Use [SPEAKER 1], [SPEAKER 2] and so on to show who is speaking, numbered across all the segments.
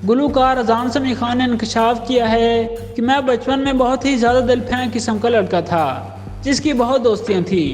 [SPEAKER 1] गुलूकार अजान समी खान ने इंकशाफ किया है कि मैं बचपन में बहुत ही ज़्यादा दिल फेंक किस्म का लड़का था जिसकी बहुत दोस्तियां थी,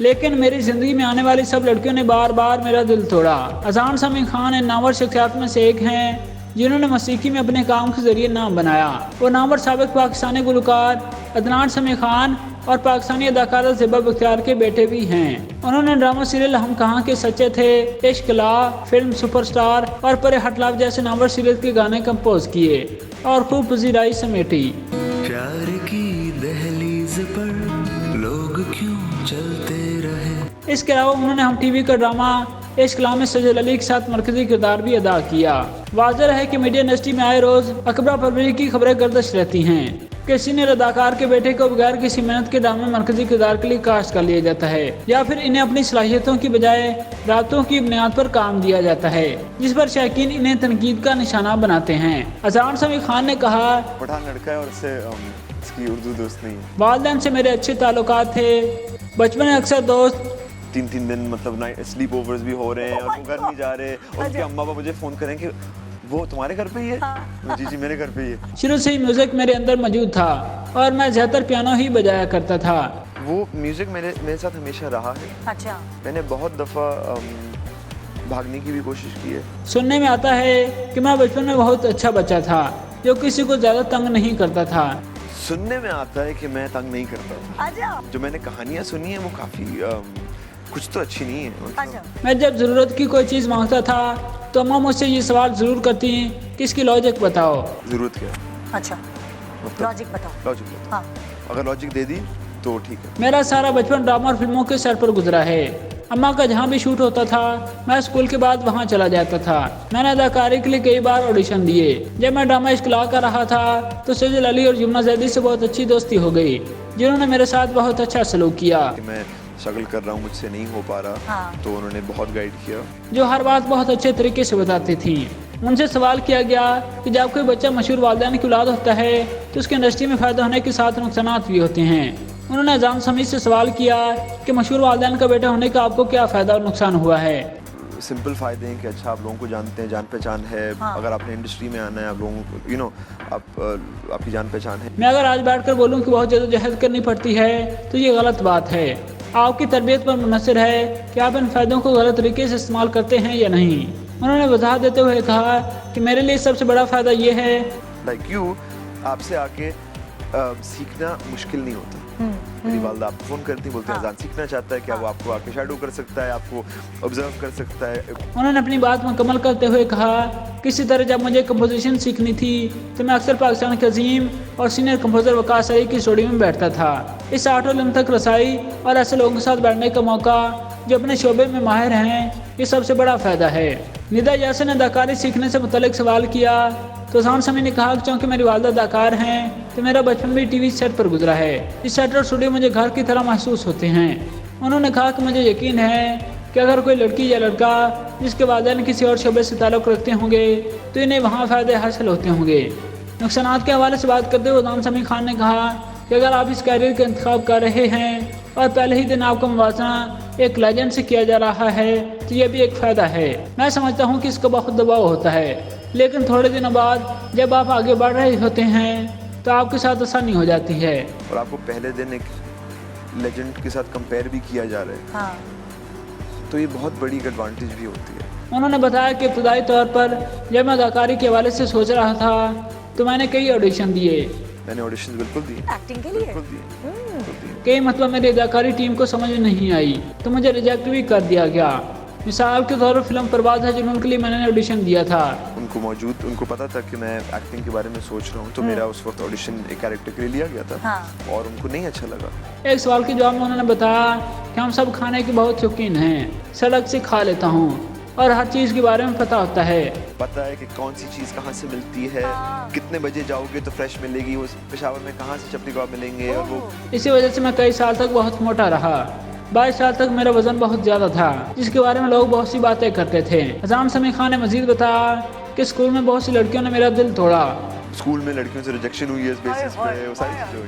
[SPEAKER 1] लेकिन मेरी ज़िंदगी में आने वाली सब लड़कियों ने बार बार मेरा दिल तोड़ा। अजान समी खान इन नामवर शख्सियात में से एक हैं जिन्होंने मौसीकी में अपने काम के जरिए नाम बनाया। वो नामवर साबिक पाकिस्तानी गुलूकार अदनान समी खान और पाकिस्तानी अदाकारा ज़ेबा बख्तियार के बेटे भी हैं। उन्होंने ड्रामा सीरियल हम कहाँ के सच्चे थे, इश्क ला, फिल्म सुपरस्टार और परे हटलाफ जैसे नामवर सीरियल के गाने कंपोज किए और खूब पजीराई समेटी।
[SPEAKER 2] प्यार की दहलीज पर लोग क्यों चलते रहे।
[SPEAKER 1] इसके अलावा उन्होंने हम टीवी का ड्रामा इश्क ला में सजल अली के साथ मरकजी किरदार भी अदा किया। वाज़ेह है कि मीडिया इंडस्ट्री में आए रोज अकबरा परवरी की खबरें गर्दिश रहती हैं कि सीनियर अदाकार के बेटे को बगैर किसी मेहनत के ड्रामे मरकजी किरदार के लिए कास्ट कर लिया जाता है या फिर इन्हें अपनी सलाहियतों की बजाय राबतों की बुनियाद पर काम दिया जाता है, जिस पर शायकीन इन्हें तनकीद का निशाना बनाते हैं। अजान समी खान ने कहा,
[SPEAKER 3] पठान लड़का है और इसकी उर्दू दोस्त नहीं है।
[SPEAKER 1] वालिदैन से मेरे अच्छे ताल्लुकात थे, बचपन में अक्सर दोस्त
[SPEAKER 3] 3-3 दिन मतलब नाइट स्लीप ओवर्स भी हो रहे हैं और वो घर नहीं जा रहे और उसके अम्मा पापा मुझे फ़ोन करें कि वो तुम्हारे घर पे ही है। हाँ। जी मेरे घर पे ही है।
[SPEAKER 1] शुरू से ही म्यूजिक मेरे अंदर मौजूद था और मैं ज़्यादातर पियानो ही बजाया करता था।
[SPEAKER 3] वो म्यूजिक मेरे साथ हमेशा रहा है।
[SPEAKER 4] अच्छा।
[SPEAKER 3] मैंने बहुत दफ़ा भागने की भी कोशिश की है।
[SPEAKER 1] सुनने में आता है कि मैं बचपन में बहुत अच्छा बच्चा था जो किसी को ज़्यादा तंग नहीं करता था।
[SPEAKER 3] सुनने में आता है कि मैं तंग नहीं करता था।
[SPEAKER 4] अच्छा।
[SPEAKER 3] जो मैंने कहानियाँ सुनी है वो काफ़ी कुछ तो अच्छी नहीं है।
[SPEAKER 4] अच्छा।
[SPEAKER 1] मैं जब ज़रूरत की कोई चीज़ मांगता था तो अम्मा मुझसे ये सवाल ज़रूर करती कि इसकी लॉजिक बताओ।
[SPEAKER 3] ज़रूरत क्या है?
[SPEAKER 4] अच्छा,
[SPEAKER 3] मतलब
[SPEAKER 4] लॉजिक बताओ।
[SPEAKER 3] लॉजिक बताओ।
[SPEAKER 4] हाँ।
[SPEAKER 3] अगर लॉजिक दे दी तो ठीक है।
[SPEAKER 1] मेरा सारा बचपन ड्रामा और फिल्मों के सर पर गुजरा है। अम्मा का जहाँ भी शूट होता था मैं स्कूल के बाद वहाँ चला जाता था। मैंने अदाकारी के लिए कई बार ऑडिशन दिए। जब मैं ड्रामा इश्क ला कर रहा था तो सजल अली और यमुना जैदी से बहुत अच्छी दोस्ती हो गई जिन्होंने मेरे साथ बहुत अच्छा सलूक किया।
[SPEAKER 3] मैं स्ट्रगल कर रहा हूँ, मुझसे नहीं हो पा रहा।
[SPEAKER 4] हाँ।
[SPEAKER 3] तो उन्होंने बहुत गाइड किया।
[SPEAKER 1] जो हर बात बहुत अच्छे तरीके से बताती थी। उनसे सवाल किया गया कि जब कोई बच्चा मशहूर वालिदैन की औलाद होता है तो उसके इंडस्ट्री में फ़ायदा होने के साथ नुकसान भी होते हैं। उन्होंने अजान समी से सवाल किया कि मशहूर वालिदैन का बेटा होने का आपको क्या फ़ायदा और नुकसान हुआ है।
[SPEAKER 3] सिंपल फ़ायदे हैं कि अच्छा आप लोगों को जानते हैं, जान पहचान है।
[SPEAKER 4] हाँ।
[SPEAKER 3] अगर आपने इंडस्ट्री में आना है आप लोगों को आपकी जान पहचान है।
[SPEAKER 1] मैं अगर आज बैठ कर बोलूँ कि बहुत जद्दोजहद करनी पड़ती है तो ये गलत बात है। आपकी तरबियत पर मुनहसर है कि आप इन फ़ायदों को गलत तरीके से इस्तेमाल करते हैं या नहीं। उन्होंने वजाहत देते हुए कहा कि मेरे लिए सबसे बड़ा फ़ायदा ये है
[SPEAKER 3] लाइक यू आपसे आके सीखना मुश्किल नहीं होता। मेरी वालदा आपको फ़ोन करती बोलते हैं अजान सीखना चाहता है, क्या वो आपको आके शैडो कर सकता है, आपको ऑब्जर्व कर सकता है।
[SPEAKER 1] उन्होंने अपनी बात मुकम्मल करते हुए कहा, किसी तरह जब मुझे कंपोजिशन सीखनी थी तो मैं अक्सर पाकिस्तान के अजीम और सीनियर कंपोजर वकास अली की स्टूडियो में बैठता था। इस आर्ट इल्म तक रसाई और ऐसे लोगों के साथ बैठने का मौका जो अपने शोबे में माहिर हैं, ये सबसे बड़ा फ़ायदा है। निदा यासिन ने अदाकारी सीखने से मुतल्लिक सवाल किया तो अजान समी ने कहा कि चूँकि मेरी वालदा अदाकार हैं तो मेरा बचपन भी टीवी सेट पर गुजरा है। इस सेट और स्टूडियो मुझे घर की तरह महसूस होते हैं। उन्होंने कहा कि मुझे यकीन है कि अगर कोई लड़की या लड़का जिसके वालिदैन किसी और शोबे से ताल्लुक़ रखते होंगे तो इन्हें वहाँ फ़ायदे हासिल होते होंगे। नुकसानात के हवाले से बात करते हुए अजान समी खान ने कहा कि अगर आप इस कैरियर का इंतखाब कर रहे हैं और पहले ही दिन आपका मुवाजना एक लेजेंड से किया जा रहा है तो यह भी एक फ़ायदा है। मैं समझता हूँ कि इसका बहुत दबाव होता है, लेकिन थोड़े दिनों बाद जब आप आगे बढ़ रहे होते हैं तो आपके साथ आसानी हो जाती है।
[SPEAKER 3] और आपको पहले दिन एक लेजेंड के साथ कंपेयर भी किया जा रहा है।
[SPEAKER 4] हाँ।
[SPEAKER 3] तो ये बहुत बड़ी एडवांटेज भी होती है।
[SPEAKER 1] उन्होंने बताया कि इब्तदाई तौर पर जब मैं अदाकारी के हवाले से सोच रहा था तो मैंने कई ऑडिशन दिए।
[SPEAKER 3] मैंने ऑडिशन बिल्कुल दिए,
[SPEAKER 4] एक्टिंग के लिए।
[SPEAKER 3] बिल्कुल दिए।
[SPEAKER 1] कई मतलब मेरी अदाकारी टीम को समझ में नहीं आई तो मुझे रिजेक्ट भी कर दिया गया। मिसाल के तौर पर फिल्म परवाज़ है जुनून के लिए मैंने ऑडिशन दिया था।
[SPEAKER 3] उनको पता था कि मैं एक्टिंग के बारे में सोच रहा हूँ तो मेरा उस वक्त ऑडिशन एक कैरेक्टर के लिए लिया गया था।
[SPEAKER 4] हाँ।
[SPEAKER 3] और उनको नहीं अच्छा लगा।
[SPEAKER 1] एक सवाल के जवाब में उन्होंने बताया कि हम सब खाने के बहुत शौकीन हैं, सड़क से खा लेता हूँ और हर चीज़ के बारे में पता होता है।
[SPEAKER 3] पता है कि कौन सी चीज़ कहाँ से मिलती है, कितने बजे जाओगे तो फ्रेश मिलेगी, उस पेशावर में कहाँ से चपटी कबाब मिलेंगे। और वो
[SPEAKER 1] इसी वजह से मैं कई साल तक बहुत मोटा रहा। 22 साल तक मेरा वजन बहुत ज़्यादा था जिसके बारे में लोग बहुत सी बातें करते थे। अजान समी खान ने मजीद बताया कि स्कूल में बहुत सी लड़कियों ने मेरा दिल तोड़ा।
[SPEAKER 3] स्कूल में लड़कियों से रिजेक्शन हुई है इस बेसिस पे, वो सारी चीज़ें हुई।